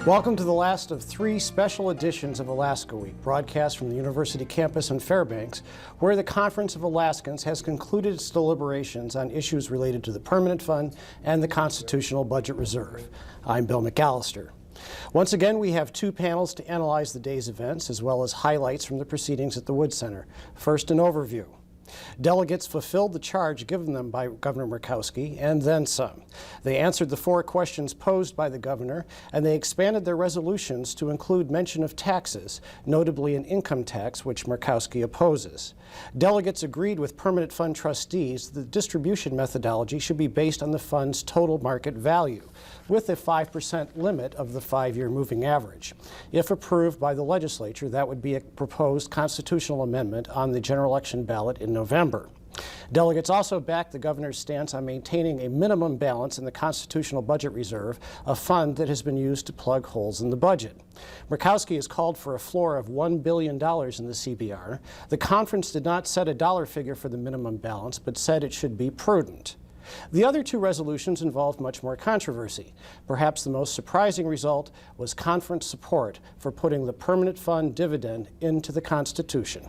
Welcome to the last of 3 special editions of Alaska Week, broadcast from the University campus in Fairbanks, where the Conference of Alaskans has concluded its deliberations on issues related to the Permanent Fund and the Constitutional Budget Reserve. I'm Bill McAllister. Once again, we have 2 panels to analyze the day's events, as well as highlights from the proceedings at the Wood Center. First, an overview. Delegates fulfilled the charge given them by Governor Murkowski, and then some. They answered the 4 questions posed by the governor, and they expanded their resolutions to include mention of taxes, notably an income tax, which Murkowski opposes. Delegates agreed with Permanent Fund trustees that the distribution methodology should be based on the fund's total market value, with a 5% limit of the 5-year moving average. If approved by the legislature, that would be a proposed constitutional amendment on the general election ballot in November. Delegates also backed the governor's stance on maintaining a minimum balance in the Constitutional Budget Reserve, a fund that has been used to plug holes in the budget. Murkowski has called for a floor of $1 billion in the CBR. The conference did not set a dollar figure for the minimum balance, but said it should be prudent. The other 2 resolutions involved much more controversy. Perhaps the most surprising result was conference support for putting the Permanent Fund dividend into the Constitution.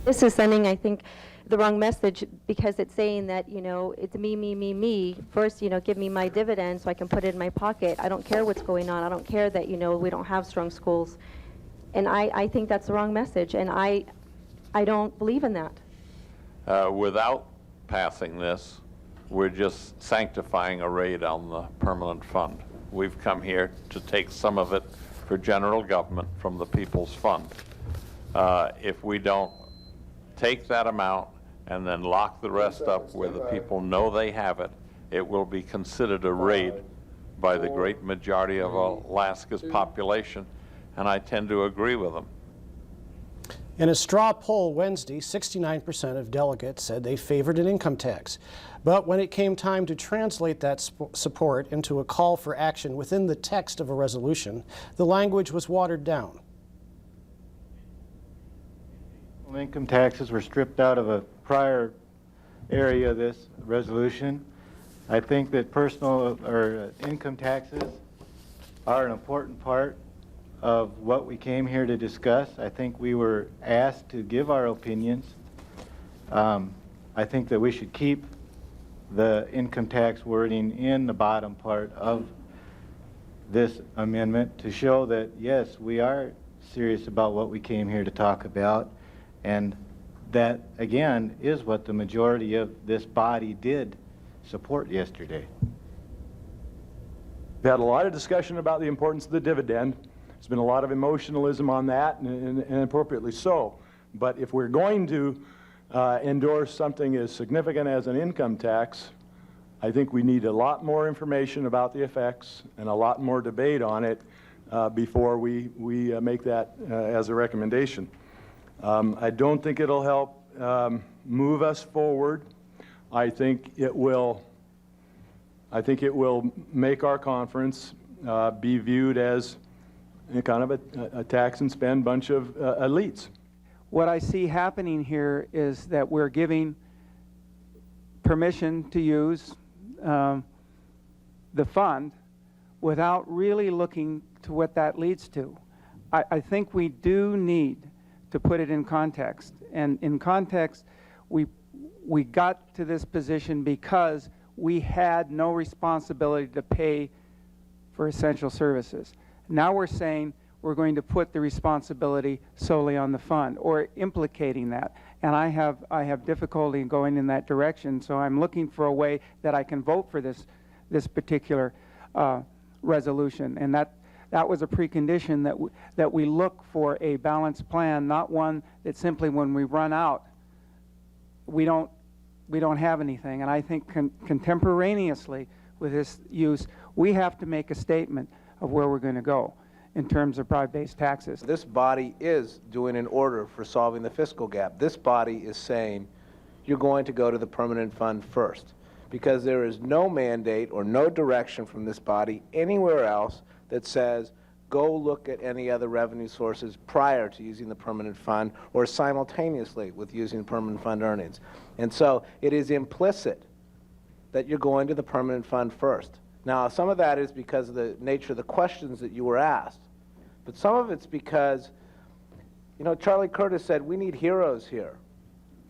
This is sending, I think, the wrong message, because it's saying that, you know, it's me, me, me, me. First, you know, give me my dividend so I can put it in my pocket. I don't care what's going on. I don't care that, you know, we don't have strong schools. And I think that's the wrong message, and I don't believe in that. Without passing this, we're just sanctifying a raid on the permanent fund. We've come here to take some of it for general government from the people's fund. If we don't take that amount and then lock the rest up where the people know they have it, it will be considered a raid by the great majority of Alaska's population, and I tend to agree with them. In a straw poll Wednesday, 69% of delegates said they favored an income tax. But when it came time to translate that support into a call for action within the text of a resolution, the language was watered down. Income taxes were stripped out of a prior area of this resolution. I think that personal or income taxes are an important part of what we came here to discuss. I think we were asked to give our opinions. I think that we should keep the income tax wording in the bottom part of this amendment to show that, yes, we are serious about what we came here to talk about, and that, again, is what the majority of this body did support yesterday. We've had a lot of discussion about the importance of the dividend. There's been a lot of emotionalism on that, and appropriately so. But if we're going to endorse something as significant as an income tax, I think we need a lot more information about the effects and a lot more debate on it before we make that as a recommendation. I don't think it'll help move us forward. I think it will make our conference be viewed as kind of a tax and spend bunch of elites. What I see happening here is that we're giving permission to use the fund without really looking to what that leads to. I think we do need to put it in context. And in context, we got to this position because we had no responsibility to pay for essential services. Now we're saying we're going to put the responsibility solely on the fund, or implicating that. And I have difficulty in going in that direction, so I'm looking for a way that I can vote for this particular resolution. And that was a precondition that we look for a balanced plan, not one that simply when we run out, we don't have anything. And I think contemporaneously with this use, we have to make a statement of where we're going to go in terms of broad-based taxes. This body is doing an order for solving the fiscal gap. This body is saying you're going to go to the permanent fund first, because there is no mandate or no direction from this body anywhere else that says go look at any other revenue sources prior to using the permanent fund or simultaneously with using permanent fund earnings. And so it is implicit that you're going to the permanent fund first. Now, some of that is because of the nature of the questions that you were asked, but some of it's because, you know, Charlie Curtis said, we need heroes here.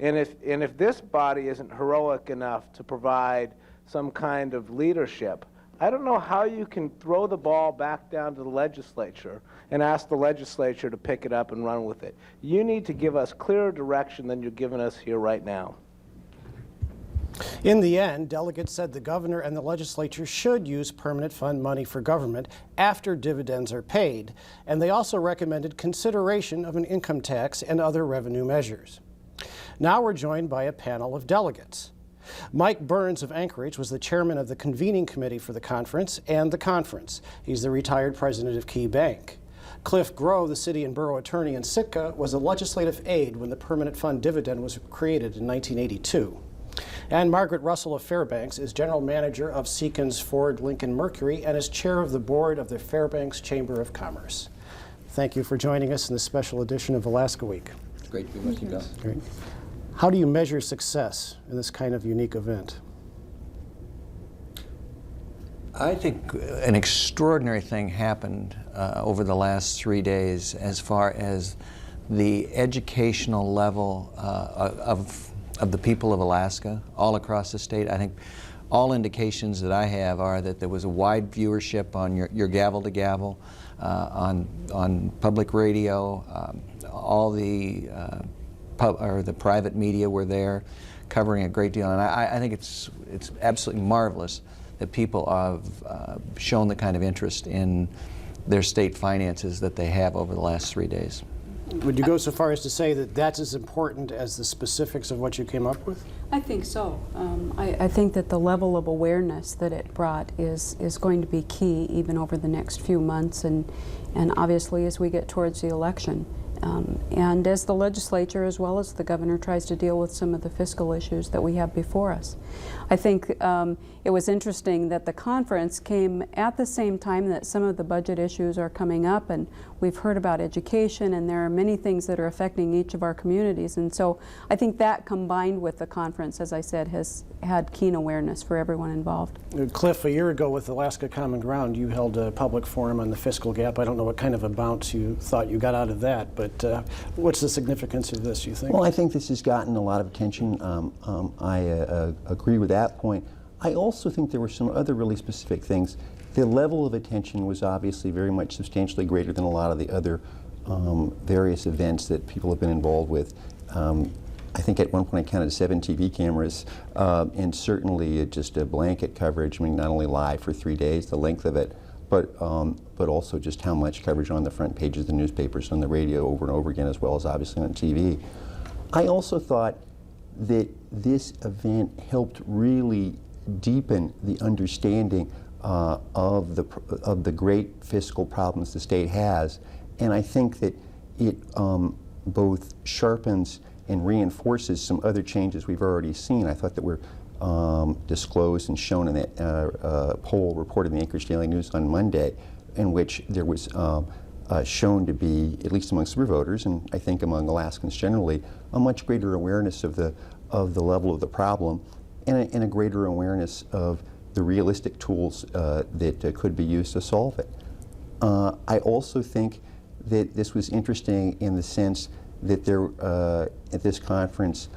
And if this body isn't heroic enough to provide some kind of leadership, I don't know how you can throw the ball back down to the legislature and ask the legislature to pick it up and run with it. You need to give us clearer direction than you're giving us here right now. In the end, delegates said the governor and the legislature should use permanent fund money for government after dividends are paid, and they also recommended consideration of an income tax and other revenue measures. Now we're joined by a panel of delegates. Mike Burns of Anchorage was the chairman of the convening committee for the conference and the conference. He's the retired president of Key Bank. Cliff Groh, the city and borough attorney in Sitka, was a legislative aide when the permanent fund dividend was created in 1982. And Margaret Russell of Fairbanks is general manager of Seekins Ford Lincoln Mercury and is chair of the board of the Fairbanks Chamber of Commerce. Thank you for joining us in this special edition of Alaska Week. It's great to be with you, Bill. Great. How do you measure success in this kind of unique event? I think an extraordinary thing happened over the last 3 days as far as the educational level of the people of Alaska all across the state. I think all indications that I have are that there was a wide viewership on your gavel-to-gavel, on public radio, all the the private media were there covering a great deal, and I think it's absolutely marvelous that people have shown the kind of interest in their state finances that they have over the last 3 days. Would you go so far as to say that that's as important as the specifics of what you came up with? I think so. I think that the level of awareness that it brought is going to be key even over the next few months and obviously as we get towards the election. And as the legislature as well as the governor tries to deal with some of the fiscal issues that we have before us. I think it was interesting that the conference came at the same time that some of the budget issues are coming up, and we've heard about education, and there are many things that are affecting each of our communities. And so I think that combined with the conference, as I said, has had keen awareness for everyone involved. Cliff, a year ago with Alaska Common Ground, you held a public forum on the fiscal gap. I don't know what kind of a bounce you thought you got out of that, but what's the significance of this, you think? Well, I think this has gotten a lot of attention. I agree with that point. I also think there were some other really specific things. The level of attention was obviously very much substantially greater than a lot of the other various events that people have been involved with. I think at one point I counted 7 TV cameras, and certainly just a blanket coverage. I mean, not only live for 3 days, the length of it, but also just how much coverage on the front pages of the newspapers, on the radio over and over again, as well as obviously on TV. I also thought that this event helped really deepen the understanding of the great fiscal problems the state has, and I think that it both sharpens and reinforces some other changes we've already seen. I thought that were disclosed and shown in that poll reported in the Anchorage Daily News on Monday, in which there was shown to be, at least among super voters, and I think among Alaskans generally, a much greater awareness of the level of the problem, and a greater awareness of the realistic tools that could be used to solve it. I also think that this was interesting in the sense that there, at this conference,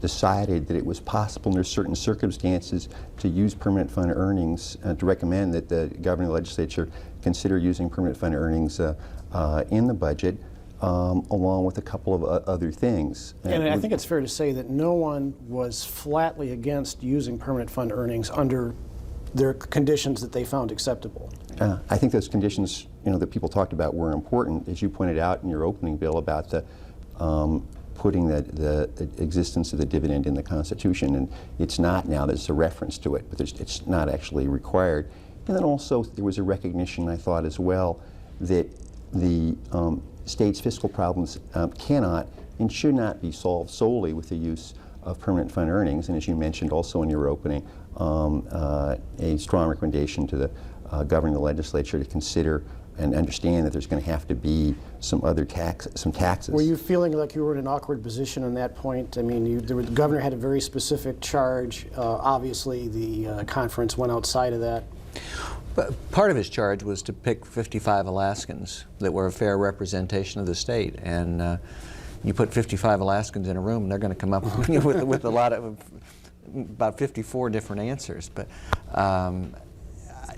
decided that it was possible under certain circumstances to use permanent fund earnings, to recommend that the governing legislature consider using permanent fund earnings in the budget, along with a couple of other things. And I think it's fair to say that no one was flatly against using permanent fund earnings under their conditions that they found acceptable. I think those conditions, that people talked about were important, as you pointed out in your opening, Bill, about the putting the existence of the dividend in the Constitution, and it's not now. There's a reference to it, but it's not actually required. And then also there was a recognition, I thought, as well, that the state's fiscal problems cannot and should not be solved solely with the use of permanent fund earnings, and as you mentioned also in your opening, a strong recommendation to the governing legislature to consider and understand that there's going to have to be some taxes. Were you feeling like you were in an awkward position on that point? I mean, the governor had a very specific charge. Obviously, the conference went outside of that. But part of his charge was to pick 55 Alaskans that were a fair representation of the state. And you put 55 Alaskans in a room, and they're going to come up with a lot of, about 54 different answers. But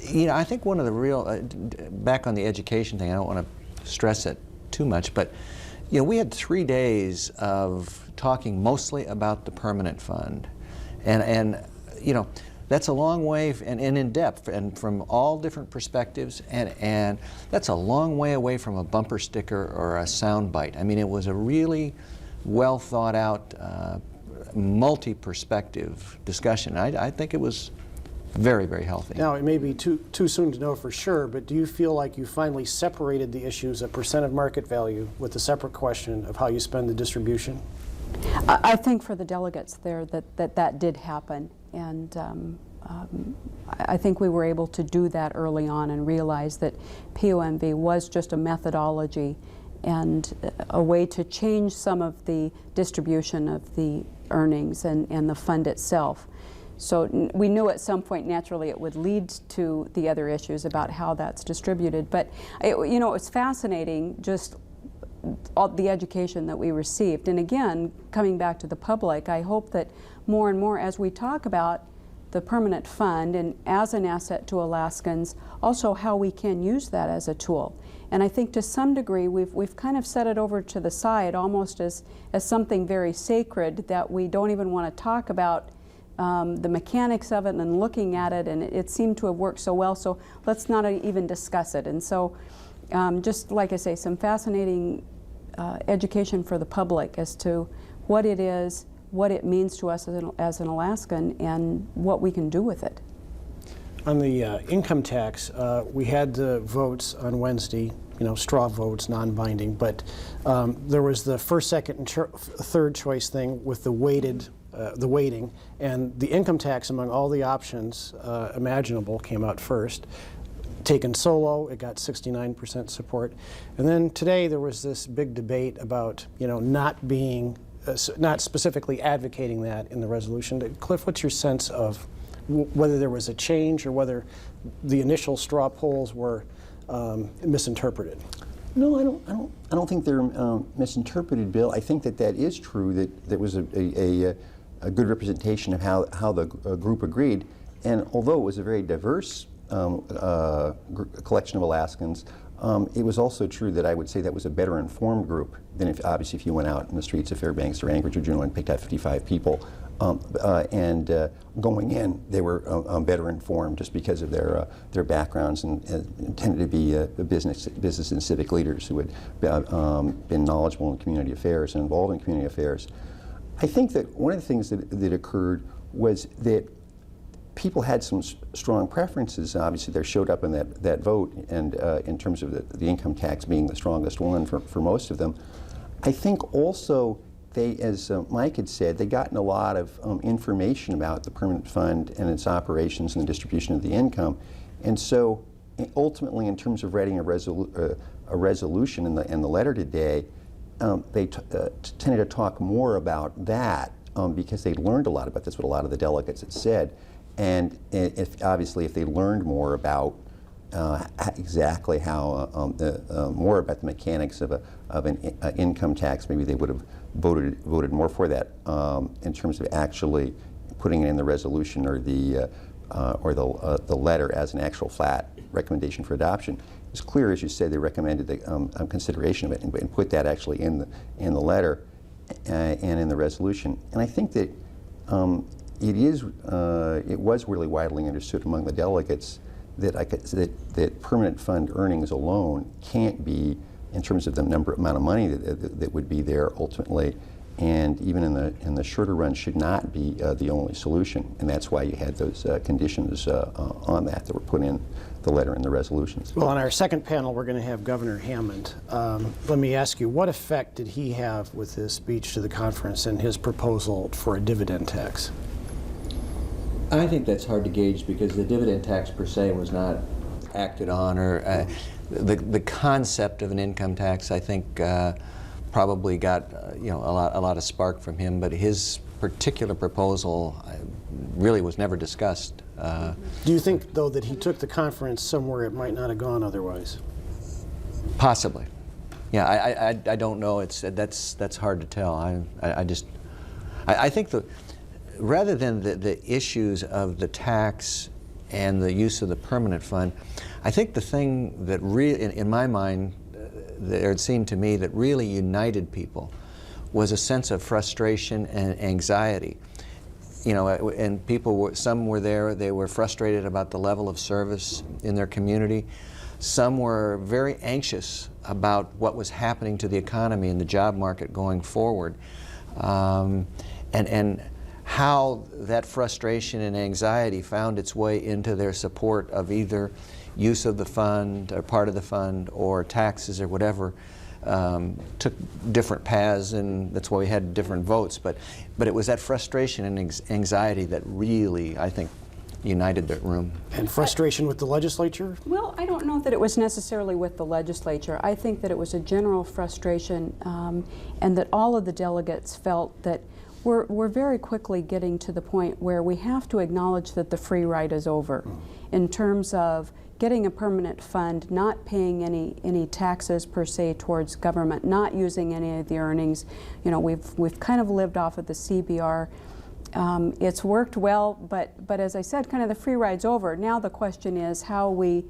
you know, I think one of the real, back on the education thing, I don't want to stress it too much, but you know, we had 3 days of talking mostly about the permanent fund. And you know, that's a long way, and in depth, and from all different perspectives, and that's a long way away from a bumper sticker or a sound bite. I mean, it was a really well thought out, multi-perspective discussion. I think it was very, very healthy. Now, it may be too soon to know for sure, but do you feel like you finally separated the issues of percent of market value with the separate question of how you spend the distribution? I think for the delegates there that did happen, and I think we were able to do that early on and realize that POMV was just a methodology and a way to change some of the distribution of the earnings and the fund itself. So we knew at some point naturally it would lead to the other issues about how that's distributed. But you know, it was fascinating just all the education that we received. And again, coming back to the public, I hope that more and more as we talk about the permanent fund and as an asset to Alaskans, also how we can use that as a tool. And I think to some degree we've kind of set it over to the side almost as something very sacred that we don't even want to talk about the mechanics of it and looking at it, and it seemed to have worked so well, so let's not even discuss it. And so just like I say, some fascinating education for the public as to what it is, what it means to us as an Alaskan, and what we can do with it. On the income tax, we had the votes on Wednesday, you know, straw votes, non-binding, but there was the first, second, and third choice thing with the weighting, and the income tax among all the options imaginable came out first. Taken solo, it got 69% support. And then today there was this big debate about, you know, not specifically advocating that in the resolution. Cliff, what's your sense of whether there was a change or whether the initial straw polls were misinterpreted? No, I don't think they're misinterpreted, Bill. I think that is true, that there was a good representation of how the group agreed. And although it was a very diverse collection of Alaskans, it was also true that I would say that was a better informed group than obviously if you went out in the streets of Fairbanks or Anchorage or Juneau and picked out 55 people. Going in, they were better informed just because of their backgrounds and tended to be business and civic leaders who had been knowledgeable in community affairs and involved in community affairs. I think that one of the things that occurred was that people had some strong preferences. Obviously, they showed up in that vote, and in terms of the income tax being the strongest one for most of them. I think also they, as Mike had said, they gotten a lot of information about the permanent fund and its operations and the distribution of the income, and so ultimately, in terms of writing a resolution in the letter today, they tended to talk more about that because they learned a lot about this, what a lot of the delegates had said. And obviously, if they learned more about exactly how more about the mechanics of an income tax, maybe they would have voted more for that in terms of actually putting it in the resolution or the letter as an actual flat recommendation for adoption. It's clear, as you said, they recommended the consideration of it and put that actually in the letter and in the resolution. And I think that it was really widely understood among the delegates that permanent fund earnings alone can't be, in terms of the amount of money that would be there ultimately, and even in the shorter run should not be the only solution. And that's why you had those conditions on that were put in the letter and the resolutions. Well, on our second panel, we're going to have Governor Hammond. Let me ask you, what effect did he have with his speech to the conference and his proposal for a dividend tax? I think that's hard to gauge because the dividend tax per se was not acted on, or the concept of an income tax, I think, probably got a lot of spark from him, but his particular proposal really was never discussed. Do you think, though, that he took the conference somewhere it might not have gone otherwise? Possibly. Yeah, I don't know. That's hard to tell. I think rather than the issues of the tax and the use of the permanent fund, I think the thing that in my mind, it seemed to me that really united people was a sense of frustration and anxiety. And people some were there, they were frustrated about the level of service in their community. Some were very anxious about what was happening to the economy and the job market going forward. And how that frustration and anxiety found its way into their support of either use of the fund or part of the fund or taxes or whatever, took different paths, and that's why we had different votes. But it was that frustration and anxiety that really, I think, united that room. And frustration with the legislature? Well, I don't know that it was necessarily with the legislature. I think that it was a general frustration, and that all of the delegates felt that we're very quickly getting to the point where we have to acknowledge that the free ride is over in terms of getting a permanent fund, not paying any taxes per se towards government, not using any of the earnings. We've kind of lived off of the CBR. It's worked well, but as I said, kind of the free ride's over. Now the question is how we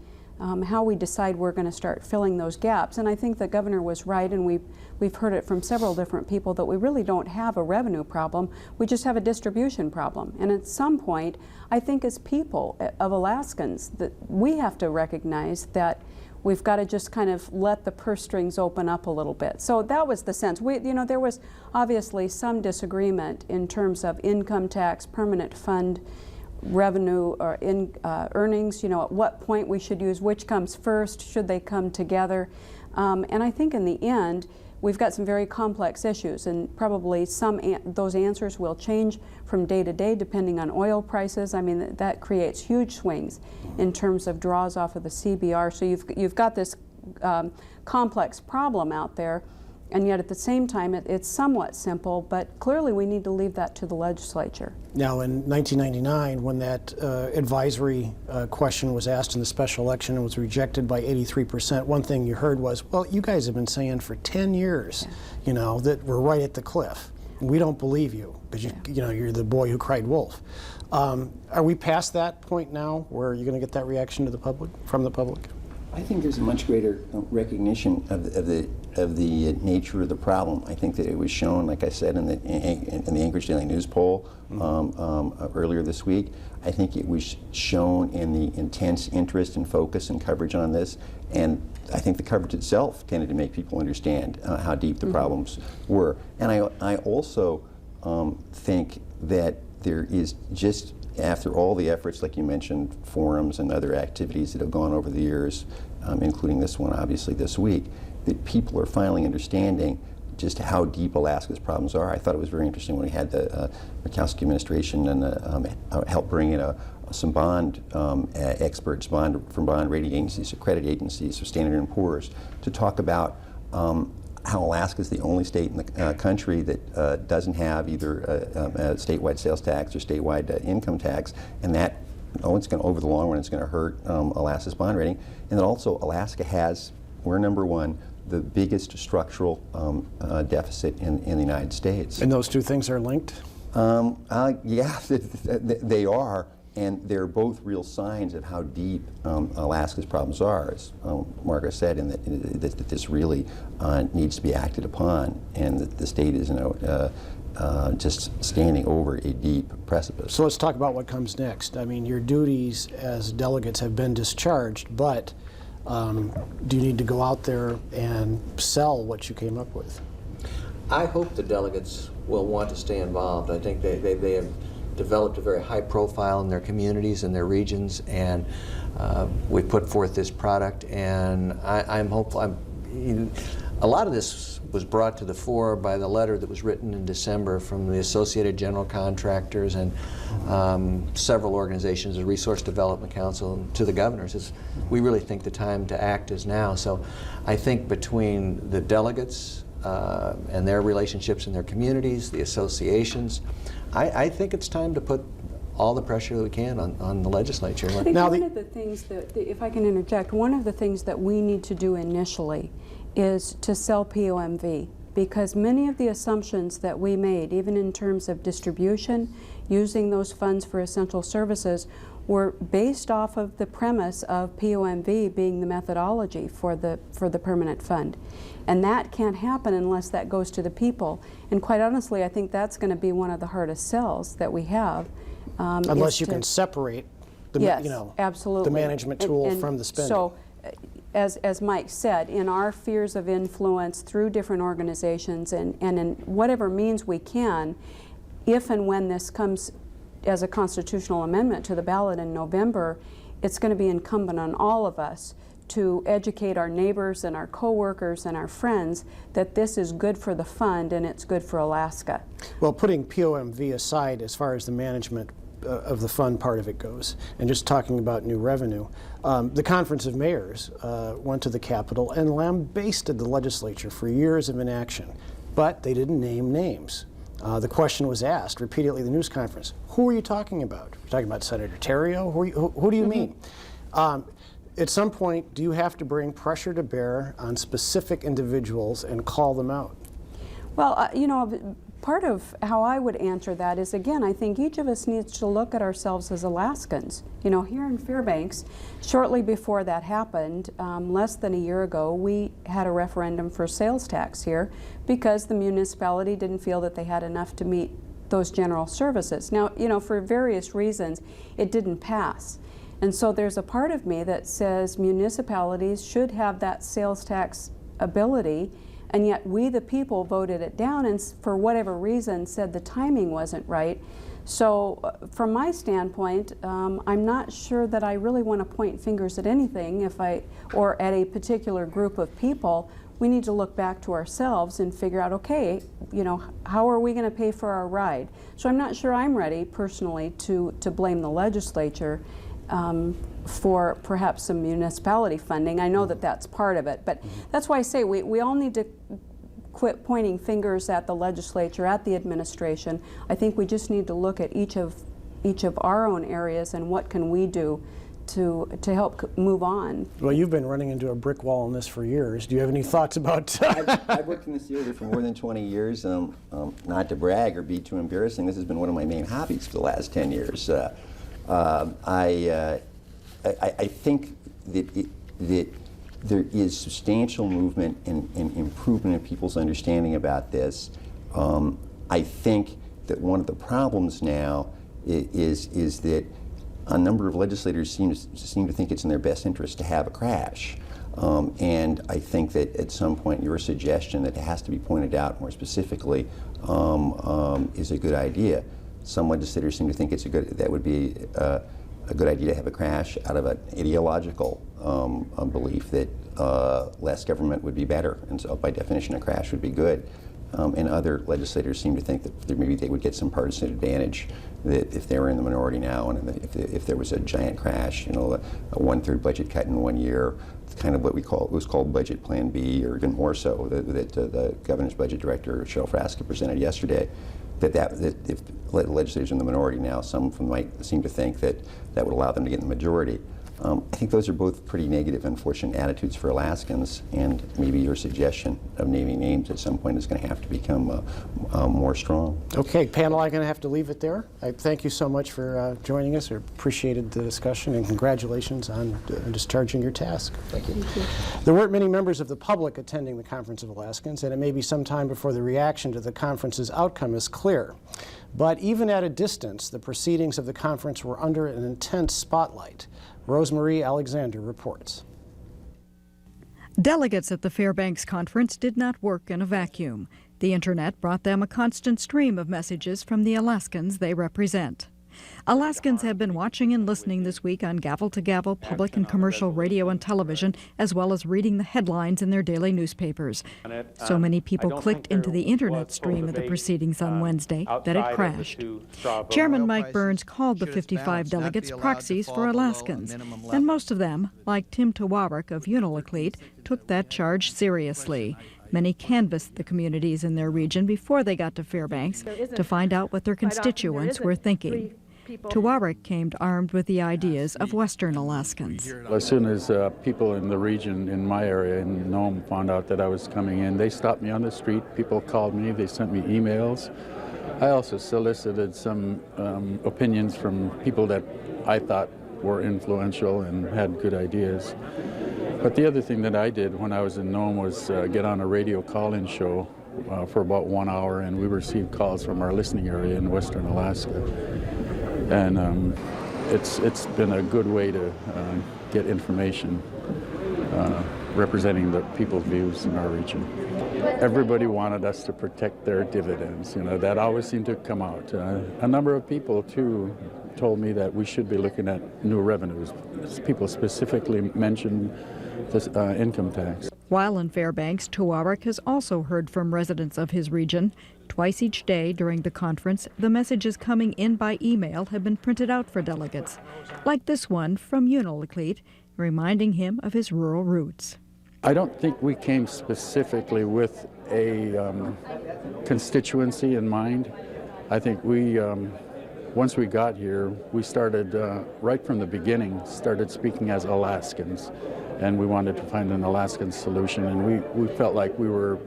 decide we're going to start filling those gaps. And I think the governor was right, and we've heard it from several different people, that we really don't have a revenue problem, we just have a distribution problem. And at some point, I think as people of Alaskans, that we have to recognize that we've got to just kind of let the purse strings open up a little bit. So that was the sense. There was obviously some disagreement in terms of income tax, permanent fund, revenue, or earnings, at what point we should use which comes first, should they come together. And I think in the end, we've got some very complex issues, and probably those answers will change from day to day depending on oil prices. I mean, that creates huge swings in terms of draws off of the CBR. So you've got this complex problem out there, and yet at the same time it's somewhat simple, but clearly we need to leave that to the legislature. Now, in 1999, when that advisory question was asked in the special election and was rejected by 83%, one thing you heard was, well, you guys have been saying for 10 years, that we're right at the cliff. We don't believe you, because you're the boy who cried wolf. Are we past that point now where you're going to get that reaction to the public, from the public? I think there's a much greater recognition of the nature of the problem. I think that it was shown, like I said, in the Anchorage Daily News poll earlier this week. I think it was shown in the intense interest and focus and coverage on this, and I think the coverage itself tended to make people understand how deep the problems were. And I also think that there is, just after all the efforts, like you mentioned, forums and other activities that have gone over the years, including this one obviously this week, that people are finally understanding just how deep Alaska's problems are. I thought it was very interesting when we had the Murkowski administration and helped bring in some bond experts, from bond rating agencies, credit agencies, or Standard & Poor's, to talk about how Alaska is the only state in the country that doesn't have either a statewide sales tax or statewide income tax, and that it's going to, over the long run, it's going to hurt Alaska's bond rating. And then also, Alaska has, we're number one, the biggest structural deficit in the United States. And those two things are linked? Yeah, they are. And they're both real signs of how deep Alaska's problems are, as Margaret said, and that this really needs to be acted upon, and that the state is just standing over a deep precipice. So let's talk about what comes next. I mean, your duties as delegates have been discharged, but do you need to go out there and sell what you came up with? I hope the delegates will want to stay involved. I think they have developed a very high profile in their communities and their regions, and we put forth this product, and I'm hopeful. A lot of this was brought to the fore by the letter that was written in December from the Associated General Contractors and several organizations, the Resource Development Council, to the governors. We really think the time to act is now. So I think between the delegates and their relationships in their communities, the associations, I think it's time to put all the pressure that we can on the legislature. I think one of the things that, if I can interject, one of the things that we need to do initially is to sell POMV, because many of the assumptions that we made, even in terms of distribution, using those funds for essential services, were based off of the premise of POMV being the methodology for the permanent fund. And that can't happen unless that goes to the people. And quite honestly, I think that's going to be one of the hardest sells that we have. Unless you can separate the, yes, you know, absolutely. the management tool from the spending. So, as Mike said, in our spheres of influence through different organizations and in whatever means we can, if and when this comes as a constitutional amendment to the ballot in November, it's going to be incumbent on all of us to educate our neighbors and our coworkers and our friends that this is good for the fund and it's good for Alaska. Well, putting POMV aside as far as the management of the fund part of it goes, and just talking about new revenue, the Conference of Mayors went to the Capitol and lambasted the legislature for years of inaction, but they didn't name names. The question was asked repeatedly at the news conference, who are you talking about? You're talking about Senator Terrio? Who do you mean? At some point, do you have to bring pressure to bear on specific individuals and call them out? Well, you know, part of how I would answer that is, again, I think each of us needs to look at ourselves as Alaskans. You know, here in Fairbanks, shortly before that happened, less than a year ago, we had a referendum for sales tax here because the municipality didn't feel that they had enough to meet those general services. Now, you know, for various reasons, it didn't pass. And so there's a part of me that says municipalities should have that sales tax ability, and yet we, the people, voted it down and for whatever reason said the timing wasn't right. So from my standpoint, I'm not sure that I really want to point fingers at anything or at a particular group of people. We need to look back to ourselves and figure out, okay, you know, how are we going to pay for our ride? So I'm not sure I'm ready personally to blame the legislature for perhaps some municipality funding. I know that that's part of it, but that's why I say we all need to quit pointing fingers at the legislature, at the administration. I think we just need to look at each of our own areas and what can we do to help move on. Well, you've been running into a brick wall on this for years. Do you have any thoughts about I've worked in this area for more than 20 years. Not to brag or be too embarrassing, this has been one of my main hobbies for the last 10 years. I think that there is substantial movement and improvement in people's understanding about this. I think that one of the problems now is that a number of legislators seem to think it's in their best interest to have a crash. And I think that at some point your suggestion that it has to be pointed out more specifically is a good idea. Some legislators seem to think that would be a good idea to have a crash out of an ideological belief that less government would be better, and so by definition a crash would be good. And other legislators seem to think that maybe they would get some partisan advantage that if they were in the minority now and if there was a giant crash, you know, a 1/3 budget cut in 1 year, it's kind of what was called Budget Plan B, or even more so, that the governor's budget director, Cheryl Frasca, presented yesterday. That if legislators are in the minority now, some of them might seem to think that would allow them to get in the majority. I think those are both pretty negative, unfortunate attitudes for Alaskans, and maybe your suggestion of naming names at some point is going to have to become more strong. Okay, panel, I'm going to have to leave it there. I thank you so much for joining us. I appreciated the discussion, and congratulations on discharging your task. Thank you. Thank you. There weren't many members of the public attending the Conference of Alaskans, and it may be some time before the reaction to the conference's outcome is clear. But even at a distance, the proceedings of the conference were under an intense spotlight. Rosemarie Alexander reports. Delegates at the Fairbanks Conference did not work in a vacuum. The internet brought them a constant stream of messages from the Alaskans they represent. Alaskans have been watching and listening this week on gavel-to-gavel public and commercial radio and television, as well as reading the headlines in their daily newspapers. So many people clicked into the internet stream of the proceedings on Wednesday that it crashed. Chairman Mike Burns called the 55 delegates proxies for Alaskans, and most of them, like Tim Tawarek of Unalakleet, took that charge seriously. Many canvassed the communities in their region before they got to Fairbanks to find out what their constituents were thinking. Tawarek came armed with the ideas of Western Alaskans. As soon as people in the region, in my area, in Nome, found out that I was coming in, they stopped me on the street. People called me, they sent me emails. I also solicited some opinions from people that I thought were influential and had good ideas. But the other thing that I did when I was in Nome was get on a radio call-in show for about 1 hour, and we received calls from our listening area in Western Alaska. And it's been a good way to get information representing the people's views in our region. Everybody wanted us to protect their dividends. You know, that always seemed to come out. A number of people, too, told me that we should be looking at new revenues. People specifically mentioned this income tax. While in Fairbanks, Tawarek has also heard from residents of his region. Twice each day during the conference, the messages coming in by email have been printed out for delegates, like this one from Unalakleet, reminding him of his rural roots. I don't think we came specifically with a constituency in mind. I think we, once we got here, we started, right from the beginning, started speaking as Alaskans. And we wanted to find an Alaskan solution, and we felt like we were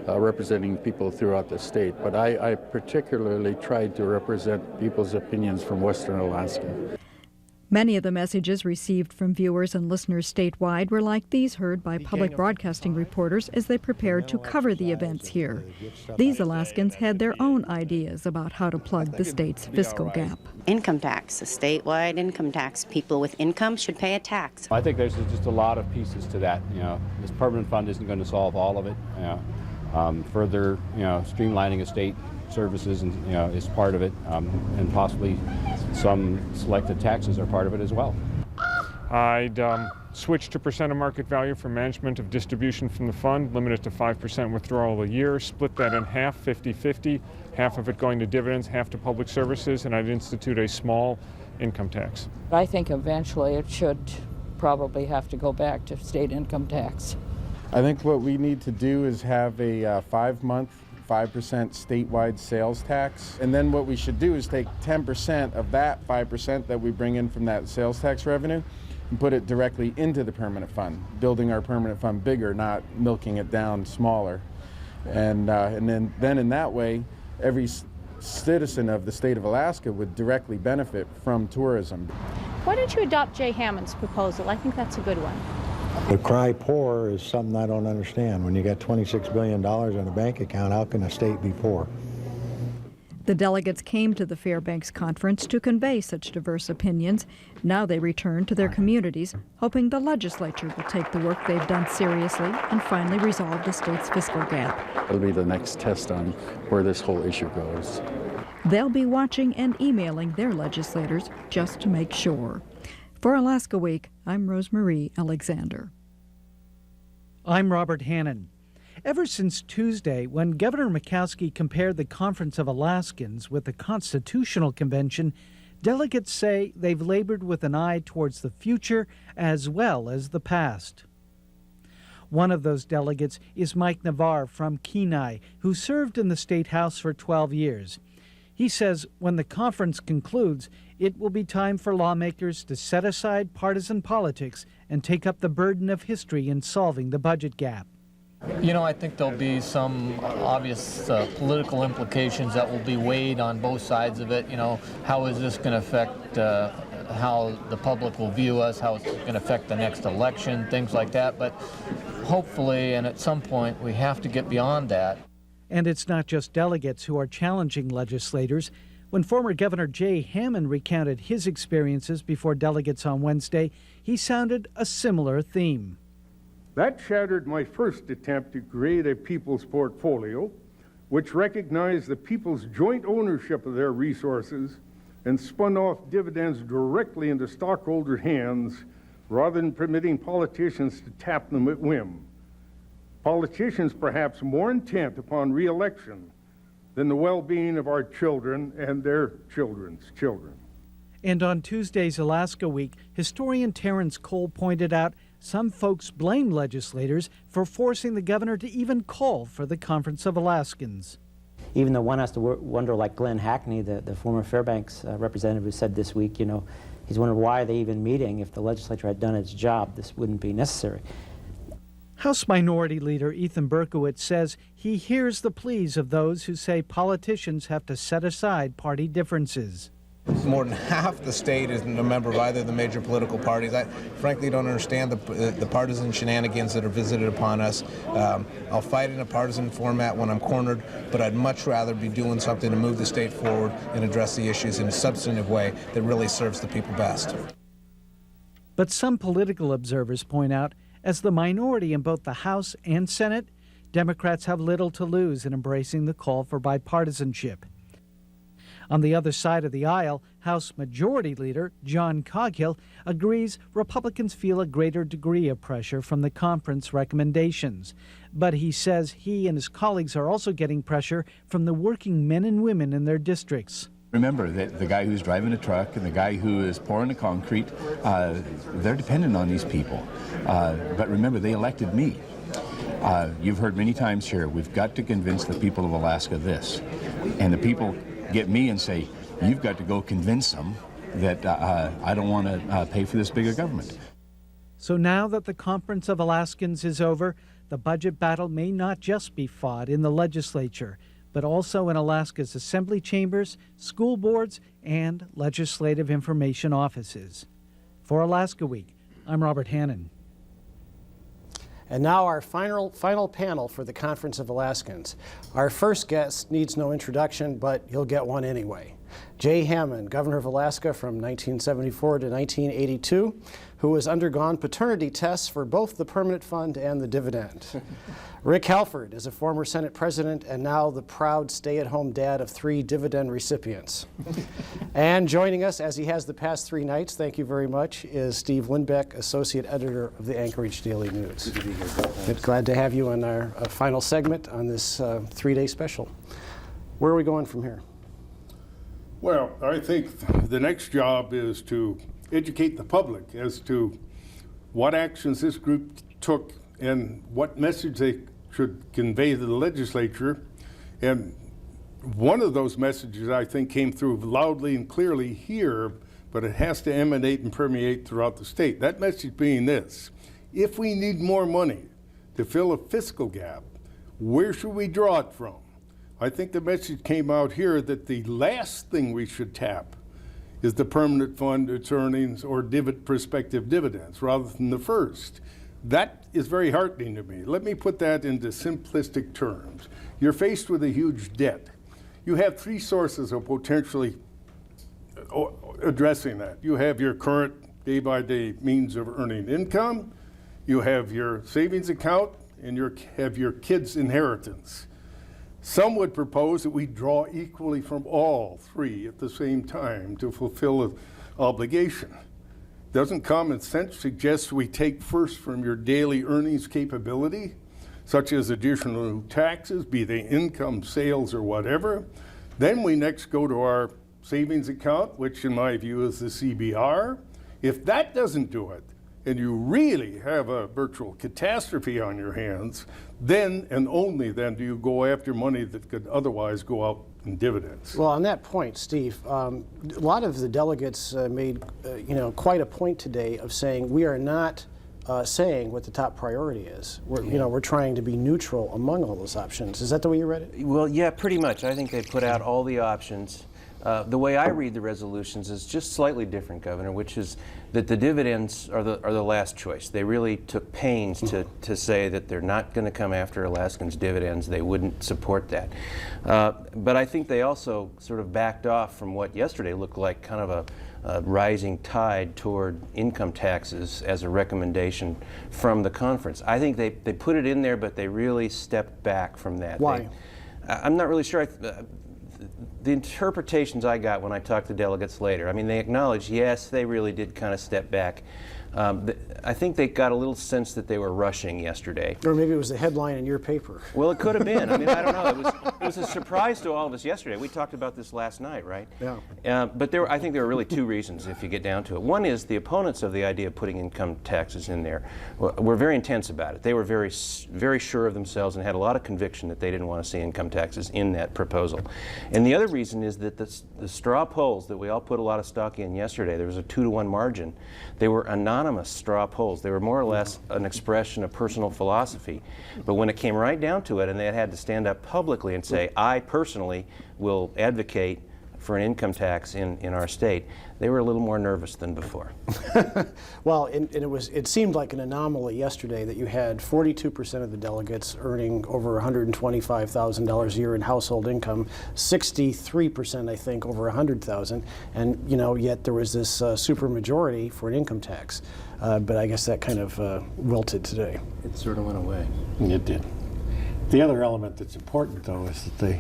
representing people throughout the state. But I particularly tried to represent people's opinions from Western Alaska. Many of the messages received from viewers and listeners statewide were like these heard by public broadcasting reporters as they prepared to cover the events here. These Alaskans had their own ideas about how to plug the state's fiscal gap. Income tax, a statewide income tax. People with income should pay a tax. I think there's just a lot of pieces to that. You know, this permanent fund isn't going to solve all of it. You know, further, streamlining of state services and is part of it, and possibly some selected taxes are part of it as well. I'd switch to percent of market value for management of distribution from the fund, limit it to 5% withdrawal a year, split that in half, 50-50, half of it going to dividends, half to public services, and I'd institute a small income tax. I think eventually it should probably have to go back to state income tax. I think what we need to do is have a 5-month 5% statewide sales tax. And then what we should do is take 10% of that 5% that we bring in from that sales tax revenue and put it directly into the permanent fund, building our permanent fund bigger, not milking it down smaller. And then in that way, every citizen of the state of Alaska would directly benefit from tourism. Why don't you adopt Jay Hammond's proposal? I think that's a good one. The cry poor is something I don't understand. When you got $26 billion in a bank account, how can a state be poor? The delegates came to the Fairbanks conference to convey such diverse opinions. Now they return to their communities, hoping the legislature will take the work they've done seriously and finally resolve the state's fiscal gap. It'll be the next test on where this whole issue goes. They'll be watching and emailing their legislators just to make sure. For Alaska Week, I'm Rosemarie Alexander. I'm Robert Hannon. Ever since Tuesday, when Governor Murkowski compared the Conference of Alaskans with the Constitutional Convention, delegates say they've labored with an eye towards the future as well as the past. One of those delegates is Mike Navarre from Kenai, who served in the State House for 12 years. He says when the conference concludes, it will be time for lawmakers to set aside partisan politics and take up the burden of history in solving the budget gap. You know, I think there'll be some obvious political implications that will be weighed on both sides of it. You know, how is this going to affect how the public will view us, how it's going to affect the next election, things like that. But hopefully, and at some point, we have to get beyond that. And it's not just delegates who are challenging legislators. When former Governor Jay Hammond recounted his experiences before delegates on Wednesday, he sounded a similar theme. That shattered my first attempt to create a people's portfolio, which recognized the people's joint ownership of their resources and spun off dividends directly into stockholder hands rather than permitting politicians to tap them at whim. Politicians perhaps more intent upon re-election than the well-being of our children and their children's children. And on Tuesday's Alaska Week, historian Terrence Cole pointed out some folks blame legislators for forcing the governor to even call for the Conference of Alaskans. Even though one has to wonder, like Glenn Hackney, the former Fairbanks representative who said this week, you know, he's wondering why are they even meeting. If the legislature had done its job, this wouldn't be necessary. House Minority Leader Ethan Berkowitz says he hears the pleas of those who say politicians have to set aside party differences. More than half the state isn't a member of either of the major political parties. I frankly don't understand the partisan shenanigans that are visited upon us. I'll fight in a partisan format when I'm cornered, but I'd much rather be doing something to move the state forward and address the issues in a substantive way that really serves the people best. But some political observers point out, as the minority in both the House and Senate, Democrats have little to lose in embracing the call for bipartisanship. On the other side of the aisle, House Majority Leader John Coghill agrees Republicans feel a greater degree of pressure from the conference recommendations. But he says he and his colleagues are also getting pressure from the working men and women in their districts. Remember that the guy who's driving a truck and the guy who is pouring the concrete, they're dependent on these people. But remember, they elected me. You've heard many times here, we've got to convince the people of Alaska this. And the people get me and say, you've got to go convince them that I don't want to pay for this bigger government. So now that the Conference of Alaskans is over, the budget battle may not just be fought in the legislature, but also in Alaska's assembly chambers, school boards, and legislative information offices. For Alaska Week, I'm Robert Hannon. And now our final panel for the Conference of Alaskans. Our first guest needs no introduction, but he'll get one anyway. Jay Hammond, Governor of Alaska from 1974 to 1982, who has undergone paternity tests for both the permanent fund and the dividend. Rick Halford is a former Senate President and now the proud stay-at-home dad of 3 dividend recipients. And joining us, as he has the past 3 nights, thank you very much, is Steve Lindbeck, Associate Editor of the Anchorage Daily News. Good to be here. Glad to have you on our final segment on this 3-day special. Where are we going from here? Well, I think the next job is to educate the public as to what actions this group took and what message they should convey to the legislature. And one of those messages, I think, came through loudly and clearly here, but it has to emanate and permeate throughout the state. That message being this: if we need more money to fill a fiscal gap, where should we draw it from? I think the message came out here that the last thing we should tap is the permanent fund, its earnings, or prospective dividends, rather than the first. That is very heartening to me. Let me put that into simplistic terms. You're faced with a huge debt. You have 3 sources of potentially addressing that. You have your current day-by-day means of earning income, you have your savings account, and you have your kids' inheritance. Some would propose that we draw equally from all 3 at the same time to fulfill an obligation. Doesn't common sense suggest we take first from your daily earnings capability, such as additional taxes, be they income, sales, or whatever? Then we next go to our savings account, which in my view is the CBR. If that doesn't do it, and you really have a virtual catastrophe on your hands, then and only then do you go after money that could otherwise go out in dividends. Well, on that point, Steve, a lot of the delegates made quite a point today of saying we are not saying what the top priority is. We're trying to be neutral among all those options. Is that the way you read it? Well, yeah, pretty much. I think they put out all the options. The way I read the resolutions is just slightly different, Governor, which is that the dividends are the last choice. They really took pains to say that they're not going to come after Alaskans' dividends. They wouldn't support that. But I think they also sort of backed off from what yesterday looked like kind of a rising tide toward income taxes as a recommendation from the conference. I think they put it in there, but they really stepped back from that. Why? I'm not really sure. the interpretations I got when I talked to delegates later, I mean, they acknowledged, yes, they really did kind of step back. I think they got a little sense that they were rushing yesterday. Or maybe it was the headline in your paper. Well, it could have been. I mean, I don't know. It was a surprise to all of us yesterday. We talked about this last night, right? Yeah. But I think there were really two reasons if you get down to it. One is the opponents of the idea of putting income taxes in there were very intense about it. They were very sure of themselves and had a lot of conviction that they didn't want to see income taxes in that proposal. And the other reason is that the straw polls that we all put a lot of stock in yesterday, there was a 2-to-1 margin. They were anonymous straw polls. They were more or less an expression of personal philosophy. But when it came right down to it and they had to stand up publicly and say, I personally will advocate for an income tax in our state, they were a little more nervous than before. Well, and it seemed like an anomaly yesterday that you had 42% of the delegates earning over $125,000 a year in household income, 63% I think over $100,000, and yet there was this supermajority for an income tax. But I guess that kind of wilted today. It sort of went away. It did. The other element that's important, though, is that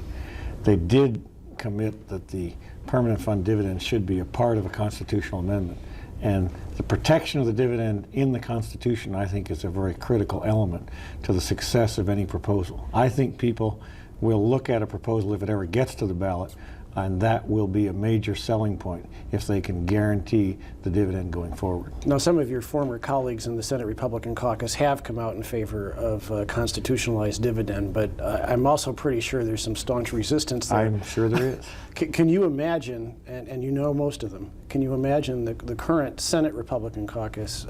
they did commit that the permanent fund dividend should be a part of a constitutional amendment. And the protection of the dividend in the Constitution, I think, is a very critical element to the success of any proposal. I think people will look at a proposal if it ever gets to the ballot, and that will be a major selling point if they can guarantee the dividend going forward. Now, some of your former colleagues in the Senate Republican caucus have come out in favor of a constitutionalized dividend, but I'm also pretty sure there's some staunch resistance there. I'm sure there is. Can you imagine, and you know most of them, can you imagine the current Senate Republican caucus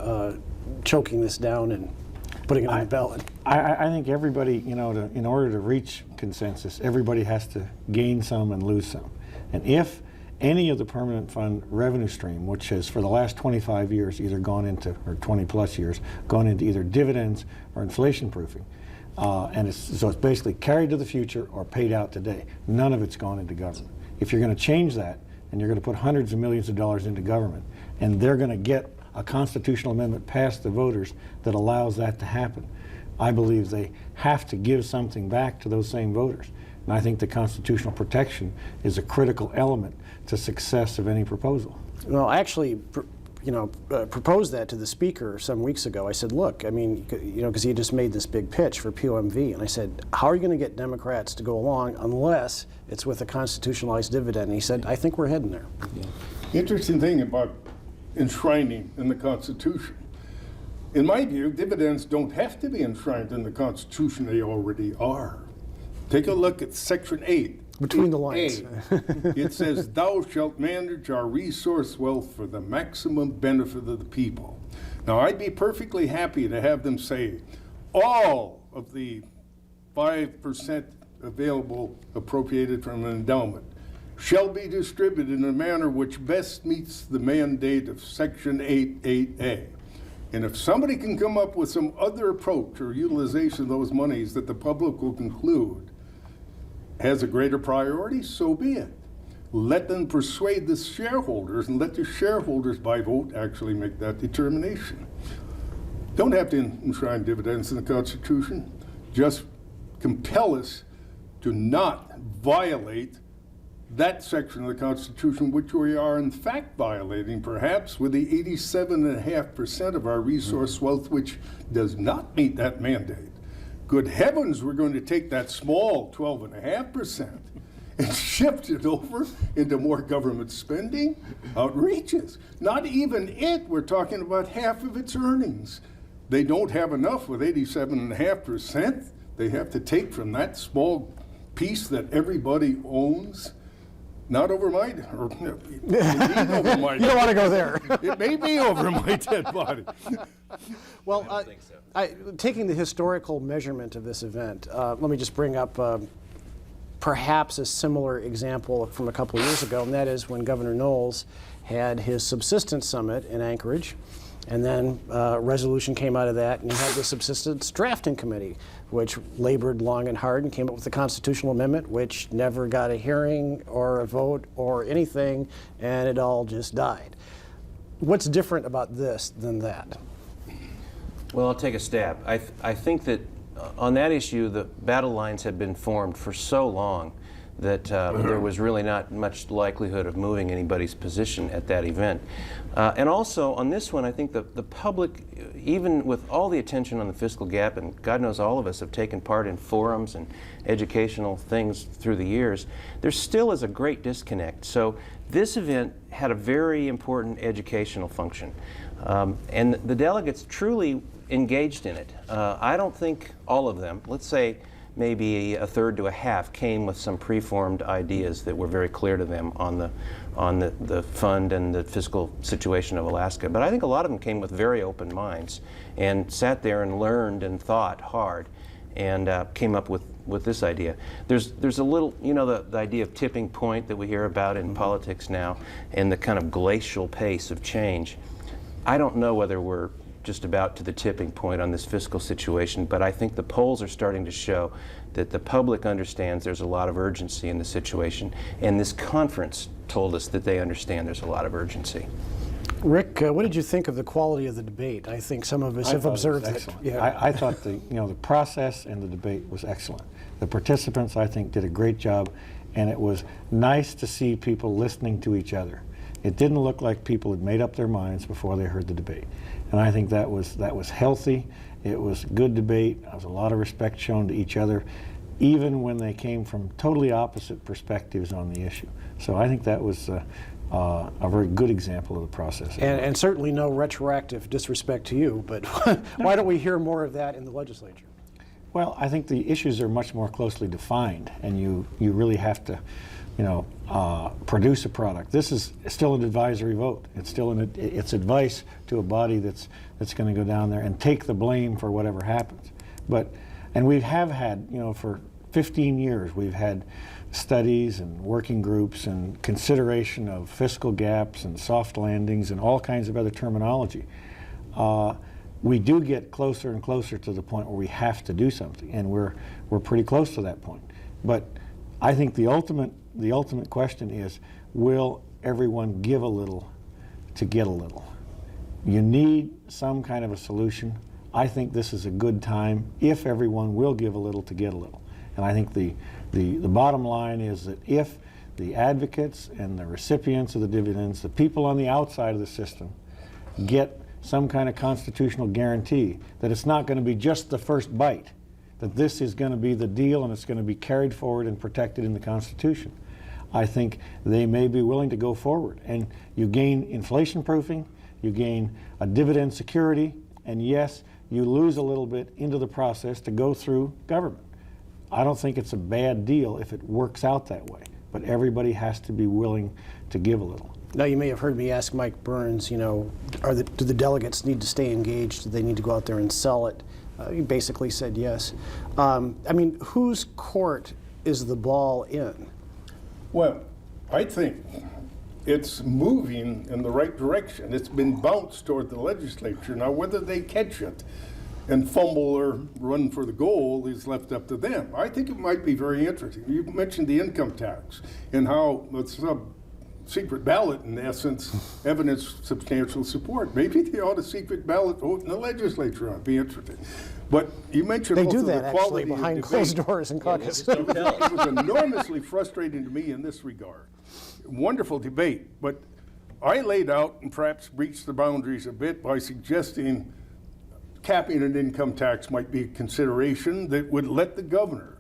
choking this down and putting it on the ballot? I think everybody, in order to reach consensus, everybody has to gain some and lose some. And if any of the permanent fund revenue stream, which has for the last 25 years either gone into, or 20 plus years, gone into either dividends or inflation proofing, so it's basically carried to the future or paid out today. None of it's gone into government. If you're going to change that, and you're going to put hundreds of millions of dollars into government, and they're going to get a constitutional amendment past the voters that allows that to happen, I believe they have to give something back to those same voters. And I think the constitutional protection is a critical element to success of any proposal. Well, I actually, proposed that to the speaker some weeks ago. I said, look, I mean, because he just made this big pitch for POMV, and I said, how are you going to get Democrats to go along unless it's with a constitutionalized dividend? And he said, I think we're heading there. Yeah. The interesting thing about enshrining in the Constitution, in my view, dividends don't have to be enshrined in the Constitution. They already are. Take a look at Section 8. Between the lines. It says, thou shalt manage our resource wealth for the maximum benefit of the people. Now, I'd be perfectly happy to have them say, all of the 5% available appropriated from an endowment shall be distributed in a manner which best meets the mandate of Section 8(8)(a). And if somebody can come up with some other approach or utilization of those monies that the public will conclude has a greater priority, so be it. Let them persuade the shareholders and let the shareholders by vote actually make that determination. Don't have to enshrine dividends in the Constitution. Just compel us to not violate that section of the Constitution, which we are in fact violating, perhaps with the 87.5% of our resource wealth, which does not meet that mandate. Good heavens, we're going to take that small 12.5% and shift it over into more government spending? Outrageous. Not even it, we're talking about half of its earnings. They don't have enough with 87.5%. They have to take from that small piece that everybody owns. Not over my, or indeed over my. You don't want to go there. It may be over my dead body. Well, I don't think so. Taking the historical measurement of this event, let me just bring up perhaps a similar example from a couple of years ago, and that is when Governor Knowles had his subsistence summit in Anchorage, and then a resolution came out of that, and he had the subsistence drafting committee, which labored long and hard and came up with a constitutional amendment, which never got a hearing or a vote or anything, and it all just died. What's different about this than that? Well, I'll take a stab. I think that on that issue, the battle lines had been formed for so long that there was really not much likelihood of moving anybody's position at that event. And also on this one, I think the public, even with all the attention on the fiscal gap, and God knows all of us have taken part in forums and educational things through the years, there still is a great disconnect. So this event had a very important educational function. And the delegates truly engaged in it. I don't think all of them, let's say maybe a third to a half, came with some preformed ideas that were very clear to them on the fund and the fiscal situation of Alaska. But I think a lot of them came with very open minds and sat there and learned and thought hard and came up with this idea. There's a little, you know, the idea of tipping point that we hear about in politics now and the kind of glacial pace of change. I don't know whether we're just about to the tipping point on this fiscal situation, but I think the polls are starting to show that the public understands there's a lot of urgency in the situation, and this conference told us that they understand there's a lot of urgency. Rick, what did you think of the quality of the debate? I think some of us have observed it. Yeah. I thought the process and the debate was excellent. The participants, I think, did a great job, and it was nice to see people listening to each other. It didn't look like people had made up their minds before they heard the debate. And I think that was healthy. It was good debate. There was a lot of respect shown to each other, even when they came from totally opposite perspectives on the issue. So I think that was a very good example of the process. And certainly no retroactive disrespect to you, but why don't we hear more of that in the legislature? Well, I think the issues are much more closely defined, and you really have to, produce a product. This is still an advisory vote. It's still it's advice to a body that's going to go down there and take the blame for whatever happens. And we have had, for 15 years, we've had studies and working groups and consideration of fiscal gaps and soft landings and all kinds of other terminology. We do get closer and closer to the point where we have to do something, and we're pretty close to that point. But I think the ultimate question is, will everyone give a little to get a little? You need some kind of a solution. I think this is a good time if everyone will give a little to get a little. And I think the bottom line is that if the advocates and the recipients of the dividends, the people on the outside of the system, get some kind of constitutional guarantee that it's not going to be just the first bite, that this is going to be the deal and it's going to be carried forward and protected in the Constitution, I think they may be willing to go forward. And you gain inflation proofing, you gain a dividend security, and yes, you lose a little bit into the process to go through government. I don't think it's a bad deal if it works out that way, but everybody has to be willing to give a little. Now, you may have heard me ask Mike Burns, do the delegates need to stay engaged? Do they need to go out there and sell it? He basically said yes. Whose court is the ball in? Well, I think it's moving in the right direction. It's been bounced toward the legislature. Now, whether they catch it and fumble or run for the goal is left up to them. I think it might be very interesting. You mentioned the income tax and how it's a secret ballot, in essence, evidenced substantial support. Maybe they ought to secret ballot vote in the legislature. I'd be interested. But you mentioned they also do that the quality actually behind of closed debate. doors in caucus. It was enormously frustrating to me in this regard. Wonderful debate, but I laid out and perhaps breached the boundaries a bit by suggesting capping an income tax might be a consideration that would let the governor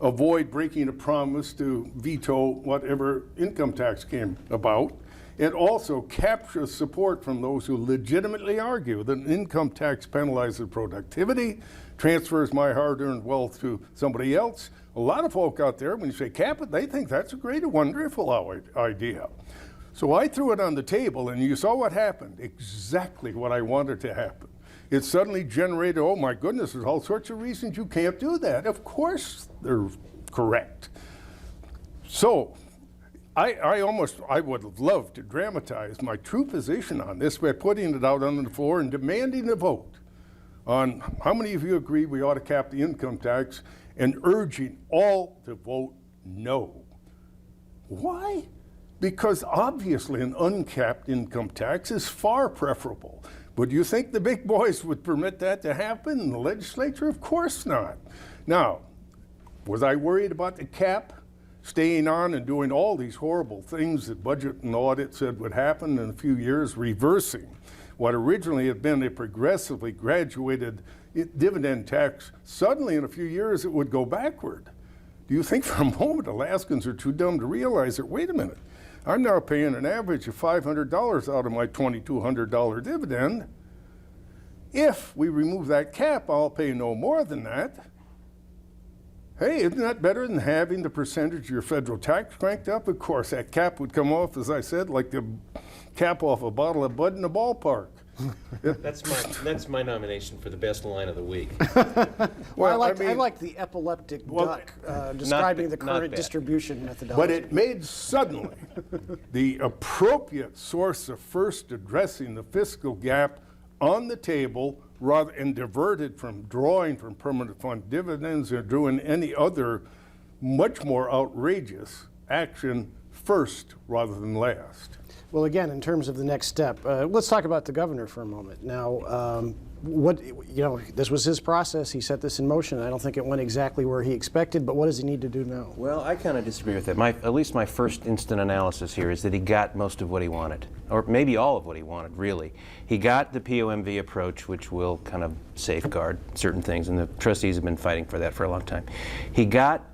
avoid breaking a promise to veto whatever income tax came about, and also capture support from those who legitimately argue that an income tax penalizes productivity, transfers my hard-earned wealth to somebody else. A lot of folk out there, when you say cap it, they think that's a great, wonderful idea. So I threw it on the table, and you saw what happened, exactly what I wanted to happen. It suddenly generated, oh my goodness, there's all sorts of reasons you can't do that. Of course they're correct. So I would have loved to dramatize my true position on this by putting it out on the floor and demanding a vote on how many of you agree we ought to cap the income tax and urging all to vote no. Why? Because obviously an uncapped income tax is far preferable. But do you think the big boys would permit that to happen in the legislature? Of course not. Now, was I worried about the cap? staying on and doing all these horrible things that Budget and Audit said would happen in a few years, reversing what originally had been a progressively graduated dividend tax. Suddenly, in a few years, it would go backward. Do you think for a moment Alaskans are too dumb to realize that, wait a minute, I'm now paying an average of $500 out of my $2,200 dividend. If we remove that cap, I'll pay no more than that. Hey, isn't that better than having the percentage of your federal tax cranked up? Of course, that cap would come off, as I said, like the cap off a bottle of Bud in a ballpark. That's my nomination for the best line of the week. Well, I like the epileptic duck describing the current distribution methodology. But it made suddenly the appropriate source of first addressing the fiscal gap on the table, rather and diverted from drawing from permanent fund dividends or doing any other much more outrageous action first rather than last. Well, again, in terms of the next step, let's talk about the governor for a moment. Now, this was his process. He set this in motion. I don't think it went exactly where he expected, but what does he need to do now? Well, I kind of disagree with that. At least my first instant analysis here is that he got most of what he wanted, or maybe all of what he wanted, really. He got the POMV approach, which will kind of safeguard certain things, and the trustees have been fighting for that for a long time. He got,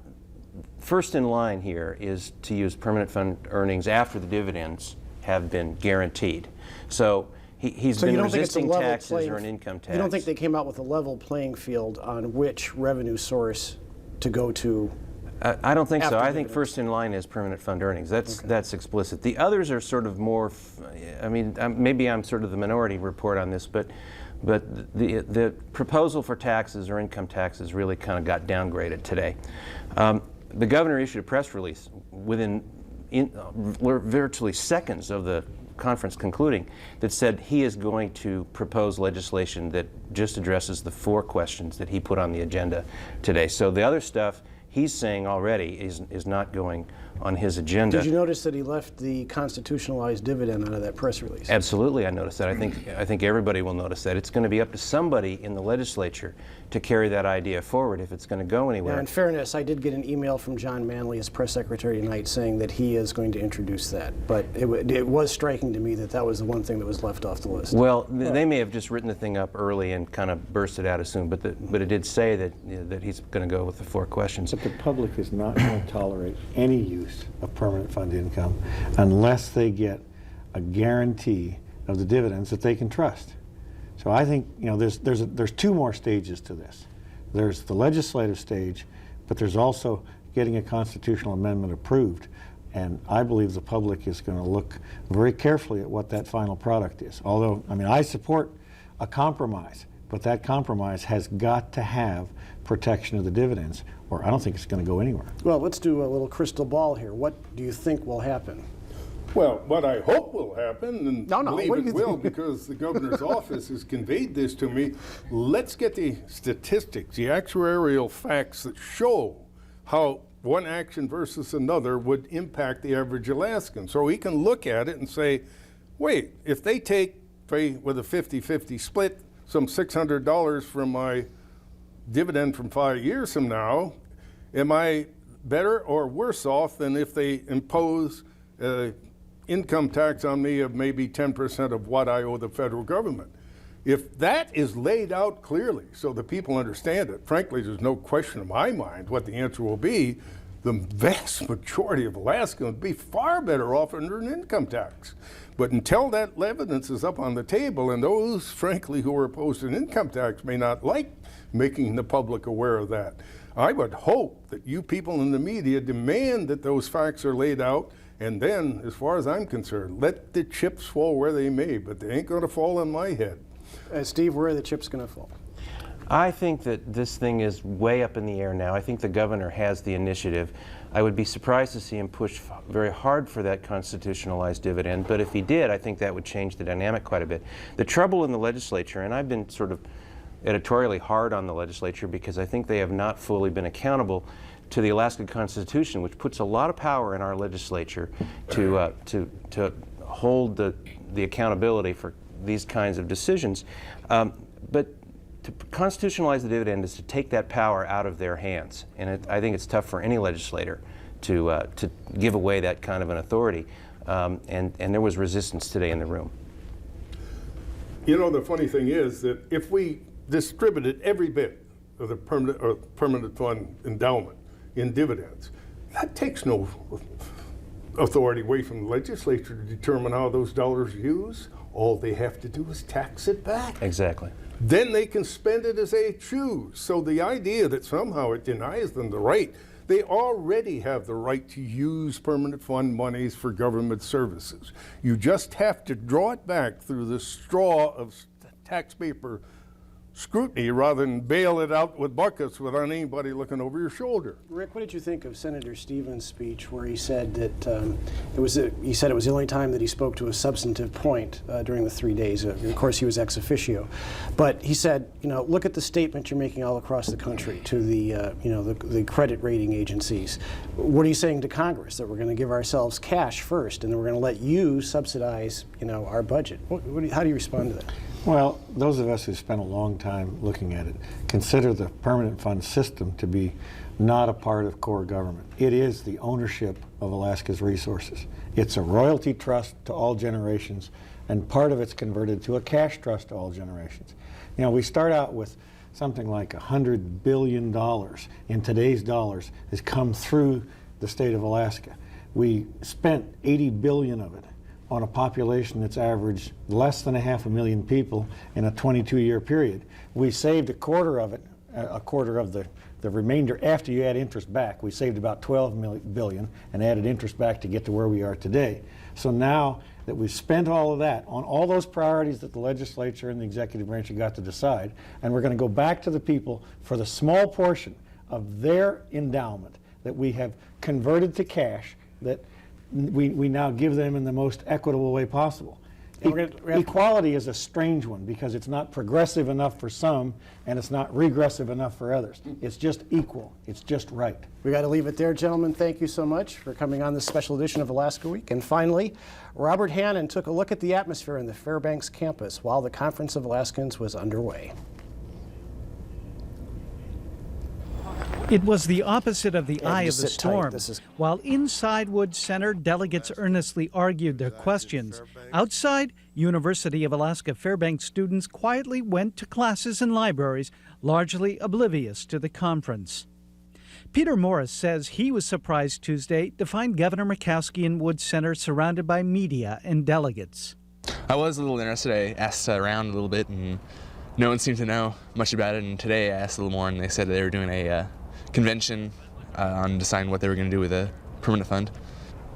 first in line here is to use permanent fund earnings after the dividends have been guaranteed. So he's been resisting taxes or an income tax. You don't think they came out with a level playing field on which revenue source to go to? I don't think so. I think first in line is permanent fund earnings. That's explicit. The others are sort of more, maybe I'm sort of the minority report on this, but the proposal for taxes or income taxes really kind of got downgraded today. The governor issued a press release within virtually seconds of the conference concluding that said he is going to propose legislation that just addresses the 4 questions that he put on the agenda today. So the other stuff he's saying already is not going on his agenda. Did you notice that he left the constitutionalized dividend out of that press release? Absolutely, I noticed that. I think everybody will notice that. It's going to be up to somebody in the legislature to carry that idea forward if it's going to go anywhere. Now, in fairness, I did get an email from John Manley, his press secretary tonight, saying that he is going to introduce that. But it was striking to me that that was the one thing that was left off the list. Well, they may have just written the thing up early and kind of burst it out as soon, but it did say that he's going to go with the 4 questions. But the public is not going to tolerate any use of permanent fund income unless they get a guarantee of the dividends that they can trust. So I think there's 2 more stages to this. There's the legislative stage, but there's also getting a constitutional amendment approved. And I believe the public is going to look very carefully at what that final product is. Although, I support a compromise, but that compromise has got to have protection of the dividends, or I don't think it's going to go anywhere. Well, let's do a little crystal ball here. What do you think will happen? Well, what I hope will happen, and believe it will because the governor's office has conveyed this to me, let's get the statistics, the actuarial facts that show how one action versus another would impact the average Alaskan. So we can look at it and say, wait, if they take, say, with a 50-50 split, some $600 from my dividend from 5 years from now, am I better or worse off than if they impose income tax on me of maybe 10% of what I owe the federal government? If that is laid out clearly so the people understand it, frankly, there's no question in my mind what the answer will be. The vast majority of Alaskans would be far better off under an income tax. But until that evidence is up on the table, and those, frankly, who are opposed to an income tax may not like making the public aware of that, I would hope that you people in the media demand that those facts are laid out, and then, as far as I'm concerned, let the chips fall where they may, but they ain't going to fall on my head. Steve, where are the chips going to fall? I think that this thing is way up in the air now. I think the governor has the initiative. I would be surprised to see him push very hard for that constitutionalized dividend, but if he did, I think that would change the dynamic quite a bit. The trouble in the legislature, and I've been sort of editorially hard on the legislature because I think they have not fully been accountable to the Alaska Constitution, which puts a lot of power in our legislature to hold the accountability for these kinds of decisions. But to constitutionalize the dividend is to take that power out of their hands, and I think it's tough for any legislator to give away that kind of an authority. And there was resistance today in the room. You know, the funny thing is that if we distributed every bit of the permanent fund endowment in dividends, that takes no authority away from the legislature to determine how those dollars are used. All they have to do is tax it back. Exactly. Then they can spend it as they choose. So the idea that somehow it denies them the right, they already have the right to use permanent fund monies for government services. You just have to draw it back through the straw of taxpayer scrutiny rather than bail it out with buckets without anybody looking over your shoulder. Rick, what did you think of Senator Stevens' speech where he said that it was the only time that he spoke to a substantive point during the 3 days? Of course, he was ex officio, but he said, you know, look at the statement you're making all across the country to the, you know, the credit rating agencies. What are you saying to Congress? That we're going to give ourselves cash first, and then we're going to let you subsidize, you know, our budget? How do you respond to that? Well, those of us who spent a long time looking at it consider the permanent fund system to be not a part of core government. It is the ownership of Alaska's resources. It's a royalty trust to all generations, and part of it's converted to a cash trust to all generations. You know, we start out with something like $100 billion in today's dollars has come through the state of Alaska. We spent $80 billion of it on a population that's averaged less than 500,000 people in a 22-year period. We saved a quarter of it, a quarter of the remainder after you add interest back. We saved about $12 billion and added interest back to get to where we are today. So now that we've spent all of that on all those priorities that the legislature and the executive branch have got to decide, and we're going to go back to the people for the small portion of their endowment that we have converted to cash, that we now give them in the most equitable way possible. Equality is a strange one because it's not progressive enough for some and it's not regressive enough for others. It's just equal. It's just right. We got to leave it there, gentlemen. Thank you so much for coming on this special edition of Alaska Week. And finally, Robert Hannon took a look at the atmosphere in the Fairbanks campus while the Conference of Alaskans was underway. It was the opposite of the eye of the storm. While inside Woods Center, delegates earnestly argued their questions. Outside, University of Alaska Fairbanks students quietly went to classes and libraries, largely oblivious to the conference. Peter Morris says he was surprised Tuesday to find Governor Murkowski in Woods Center surrounded by media and delegates. I was a little interested. I asked around a little bit, and no one seemed to know much about it. And today I asked a little more, and they said they were doing a convention on deciding what they were going to do with a permanent fund.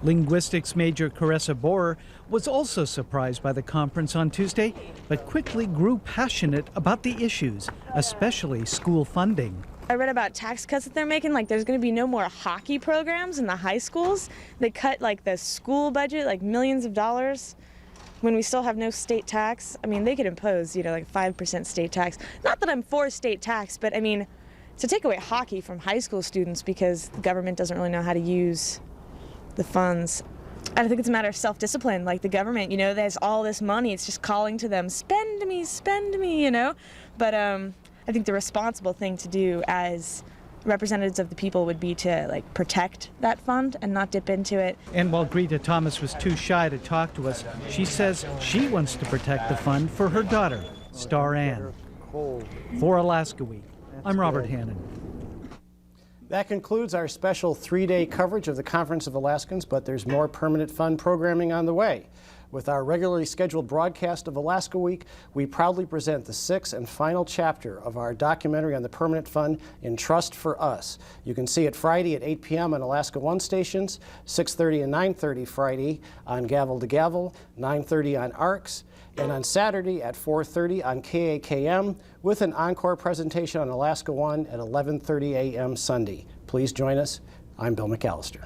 Linguistics major Caressa Borer was also surprised by the conference on Tuesday, but quickly grew passionate about the issues, especially school funding. I read about tax cuts that they're making, like there's going to be no more hockey programs in the high schools. They cut like the school budget, like millions of dollars, when we still have no state tax. I mean, they could impose, you know, like 5% state tax. Not that I'm for state tax, but I mean, to take away hockey from high school students because the government doesn't really know how to use the funds. I think it's a matter of self-discipline. Like the government, you know, there's all this money. It's just calling to them, spend me, you know. But I think the responsible thing to do as representatives of the people would be to like protect that fund and not dip into it. And while Greta Thomas was too shy to talk to us, she says she wants to protect the fund for her daughter, Star Ann. For Alaska Week, I'm Robert Hannon. That concludes our special 3-day coverage of the Conference of Alaskans, but there's more permanent fund programming on the way. With our regularly scheduled broadcast of Alaska Week, we proudly present the 6th and final chapter of our documentary on the Permanent Fund, In Trust for Us. You can see it Friday at 8 p.m. on Alaska One stations, 6:30 and 9:30 Friday on Gavel to Gavel, 9:30 on ARCS, and on Saturday at 4:30 on KAKM, with an encore presentation on Alaska One at 11:30 a.m. Sunday. Please join us. I'm Bill McAllister.